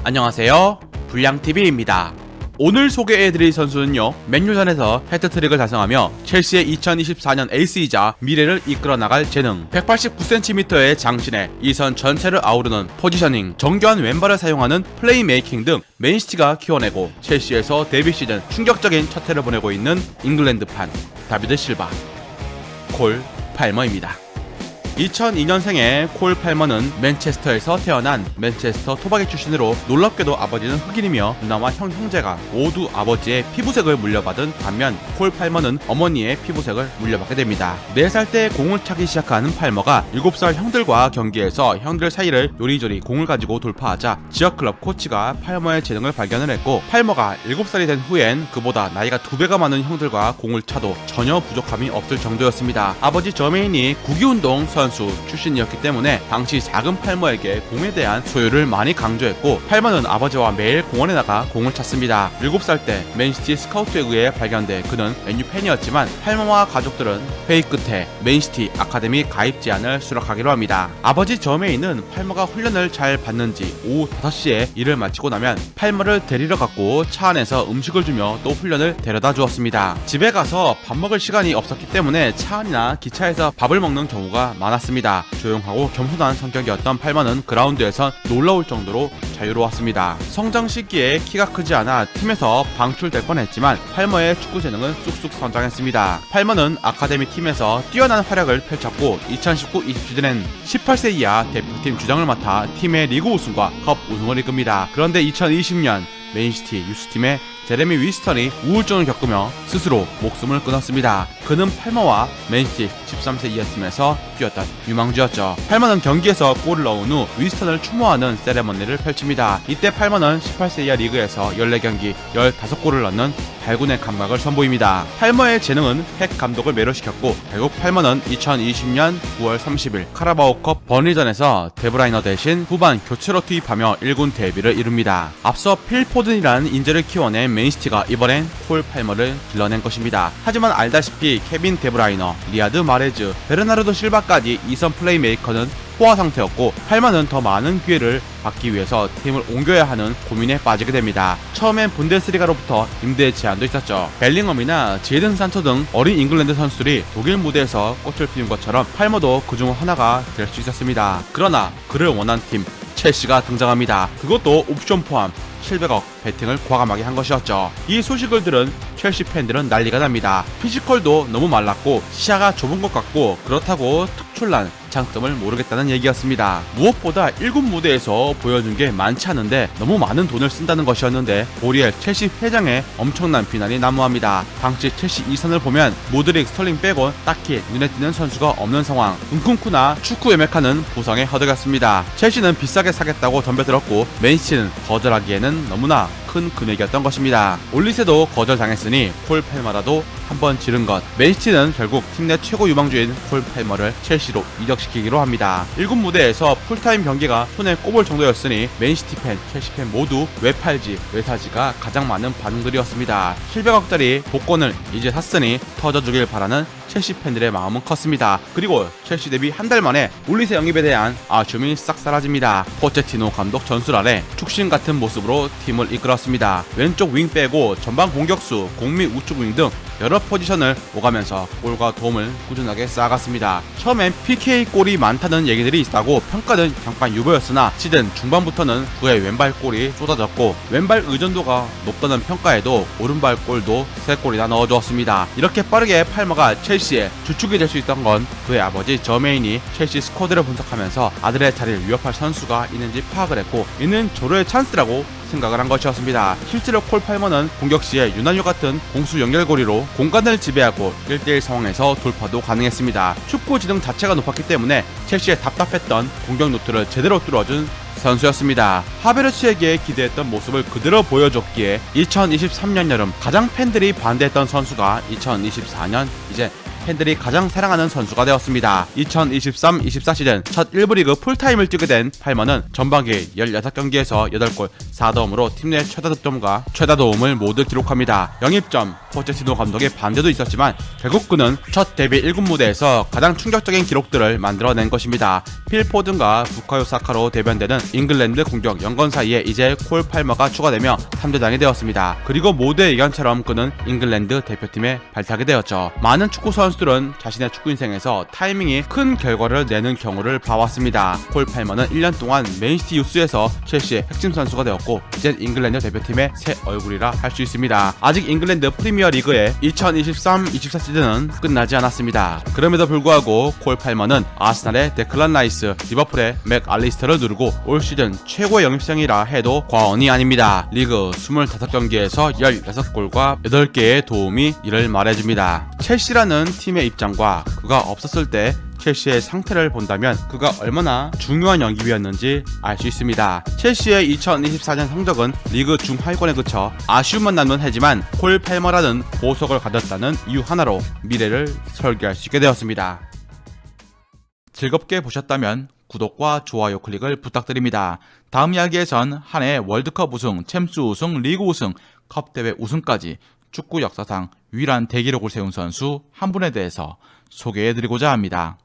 안녕하세요, 불량TV입니다. 오늘 소개해드릴 선수는요, 맨유전에서 해트트릭을 달성하며 첼시의 2024년 에이스이자 미래를 이끌어 나갈 재능, 189cm의 장신에 이 선 전체를 아우르는 포지셔닝, 정교한 왼발을 사용하는 플레이메이킹 등 맨시티가 키워내고 첼시에서 데뷔 시즌 충격적인 첫 해를 보내고 있는 잉글랜드판 다비드 실바, 콜 팔머입니다. 2002년생의 콜 팔머는 맨체스터에서 태어난 맨체스터 토박이 출신으로 놀랍게도 아버지는 흑인이며 누나와 형제가 모두 아버지의 피부색을 물려받은 반면 콜 팔머는 어머니의 피부색을 물려받게 됩니다. 4살 때 공을 차기 시작하는 팔머가 7살 형들과 경기에서 형들 사이를 요리조리 공을 가지고 돌파하자 지역클럽 코치가 팔머의 재능을 발견을 했고, 팔머가 7살이 된 후엔 그보다 나이가 2배가 많은 형들과 공을 차도 전혀 부족함이 없을 정도였습니다. 아버지 저메인이 구기운동 선수 출신이었기 때문에 당시 작은 팔머에게 공에 대한 소유를 많이 강조했고, 팔머는 아버지와 매일 공원에 나가 공을 찼습니다. 7살 때 맨시티 스카우트에 의해 발견돼 그는 맨유 팬이었지만 팔머와 가족들은 회의 끝에 맨시티 아카데미 가입 제안을 수락하기로 합니다. 아버지 저메인은 팔머가 훈련을 잘 받는지 오후 5시에 일을 마치고 나면 팔머를 데리러 갔고 차 안에서 음식을 주며 또 훈련을 데려다 주었습니다. 집에 가서 밥 먹을 시간이 없었기 때문에 차 안이나 기차에서 밥을 먹는 경우가 많았습니다. 조용하고 겸손한 성격이었던 팔머는 그라운드에선 놀라울 정도로 자유로웠습니다. 성장 시기에 키가 크지 않아 팀에서 방출될 뻔했지만 팔머의 축구 재능은 쑥쑥 성장했습니다. 팔머는 아카데미 팀에서 뛰어난 활약을 펼쳤고 2019-20 시즌엔 18세 이하 대표팀 주장을 맡아 팀의 리그 우승과 컵 우승을 이끕니다. 그런데 2020년 맨시티 유스팀의 제레미 위스턴이 우울증을 겪으며 스스로 목숨을 끊었습니다. 그는 팔머와 맨시티 13세 이하 팀에서 뛰었던 유망주였죠. 팔머는 경기에서 골을 넣은 후 위스턴을 추모하는 세레머니를 펼칩니다. 이때 팔머는 18세 이하 리그에서 14경기 15골을 넣는 발군의 감각을 선보입니다. 팔머의 재능은 핵 감독을 매료시켰고 결국 팔머는 2020년 9월 30일 카라바오컵 버니전에서 데브라이너 대신 후반 교체로 투입하며 1군 데뷔를 이룹니다. 앞서 필 포든이라는 인재를 키워낸 맨시티가 이번엔 콜 팔머를 길러낸 것입니다. 하지만 알다시피 케빈 데브라이너, 리아드 마레즈, 베르나르도 실바까지 2선 플레이메이커는 포화 상태였고 팔머는 더 많은 기회를 받기 위해서 팀을 옮겨야 하는 고민에 빠지게 됩니다. 처음엔 분데스리가로부터 임대 제안도 있었죠. 벨링엄이나 제이든 산초 등 어린 잉글랜드 선수들이 독일 무대에서 꽃을 피운 것처럼 팔머도 그중 하나가 될 수 있었습니다. 그러나 그를 원한 팀 첼시가 등장합니다. 그것도 옵션 포함 700억 베팅을 과감하게 한 것이었죠. 이 소식을 들은 첼시 팬들은 난리가 납니다. 피지컬도 너무 말랐고 시야가 좁은 것 같고 그렇다고 특출난 장점을 모르겠다는 얘기였습니다. 무엇보다 1군 무대에서 보여준 게 많지 않은데 너무 많은 돈을 쓴다는 것이었는데 보리엘 첼시 회장의 엄청난 비난이 난무합니다. 당시 첼시 이선을 보면 모드릭, 스털링 빼곤 딱히 눈에 띄는 선수가 없는 상황. 은쿵쿠나 축구 에메카는 부상에 허덕였습니다. 첼시는 비싸게 사겠다고 덤벼들었고 맨시티는 거절하기에는 너무나 큰 금액이었던 것입니다. 올리세도 거절당했으니 콜 팔머라도 한번 지른 것. 맨시티는 결국 팀 내 최고 유망주인 콜 팔머를 첼시로 이적시키기로 합니다. 1군 무대에서 풀타임 경기가 손에 꼽을 정도였으니 맨시티 팬, 첼시 팬 모두 왜 팔지, 왜 사지가 가장 많은 반응들이었습니다. 700억짜리 복권을 이제 샀으니 터져주길 바라는 첼시 팬들의 마음은 컸습니다. 그리고 첼시 데뷔 한 달 만에 올리세 영입에 대한 아쉬움이 싹 사라집니다. 포체티노 감독 전술 아래 축신 같은 모습으로 팀을 이끌었습니다. 왼쪽 윙 빼고 전방 공격수, 공미 우측 윙 등 여러 포지션을 오가면서 골과 도움을 꾸준하게 쌓아갔습니다. 처음엔 PK 골이 많다는 얘기들이 있다고 평가는 잠깐 유보였으나 시즌 중반부터는 그의 왼발 골이 쏟아졌고 왼발 의존도가 높다는 평가에도 오른발 골도 3골이나 넣어주었습니다. 이렇게 빠르게 팔머가 첼시의 주축이 될 수 있던 건 그의 아버지 저메인이 첼시 스쿼드를 분석하면서 아들의 자리를 위협할 선수가 있는지 파악을 했고 이는 조로의 찬스라고 생각을 한 것이었습니다. 실제로 콜 팔머는 공격 시에 유난유 같은 공수 연결고리로 공간을 지배하고 1대1 상황에서 돌파도 가능했습니다. 축구 지능 자체가 높았기 때문에 첼시의 답답했던 공격 루트를 제대로 뚫어준 선수였습니다. 하베르츠에게 기대했던 모습을 그대로 보여줬기에 2023년 여름 가장 팬들이 반대했던 선수가 2024년 이제 팬들이 가장 사랑하는 선수가 되었습니다. 2023-24 시즌 첫 1부 리그 풀타임을 뛰게 된 팔머는 전반기 16경기에서 8골 4도움으로 팀 내 최다 득점과 최다 도움을 모두 기록합니다. 영입점 포체티노 감독의 반대도 있었지만 결국 그는 첫 데뷔 1군 무대에서 가장 충격적인 기록들을 만들어낸 것입니다. 필 포든과 부카요 사카로 대변되는 잉글랜드 공격 연건 사이에 이제 콜 팔머가 추가되며 3대장이 되었습니다. 그리고 모두의 의견처럼 그는 잉글랜드 대표팀에 발탁이 되었죠. 많은 축구 선수들은 자신의 축구 인생에서 타이밍이 큰 결과를 내는 경우를 봐왔습니다. 콜 팔머는 1년 동안 맨시티 유스에서 첼시의 핵심 선수가 되었고 이젠 잉글랜드 대표팀의 새 얼굴이라 할 수 있습니다. 아직 잉글랜드 프리미어 리그의 2023-24 시즌은 끝나지 않았습니다. 그럼에도 불구하고 콜 팔머는 아스날의 데클란 라이스, 리버풀의 맥 알리스터를 누르고 올 시즌 최고의 영입생이라 해도 과언이 아닙니다. 리그 25경기에서 16골과 8개의 도움이 이를 말해줍니다. 첼시라는 팀의 입장과 그가 없었을 때 첼시의 상태를 본다면 그가 얼마나 중요한 영입이었는지 알 수 있습니다. 첼시의 2024년 성적은 리그 중하위권에 그쳐 아쉬움만 남는 해지만 콜 팔머라는 보석을 가졌다는 이유 하나로 미래를 설계할 수 있게 되었습니다. 즐겁게 보셨다면 구독과 좋아요 클릭을 부탁드립니다. 다음 이야기에선 한 해 월드컵 우승, 챔스 우승, 리그 우승, 컵대회 우승까지 축구 역사상 유일한 대기록을 세운 선수 한 분에 대해서 소개해드리고자 합니다.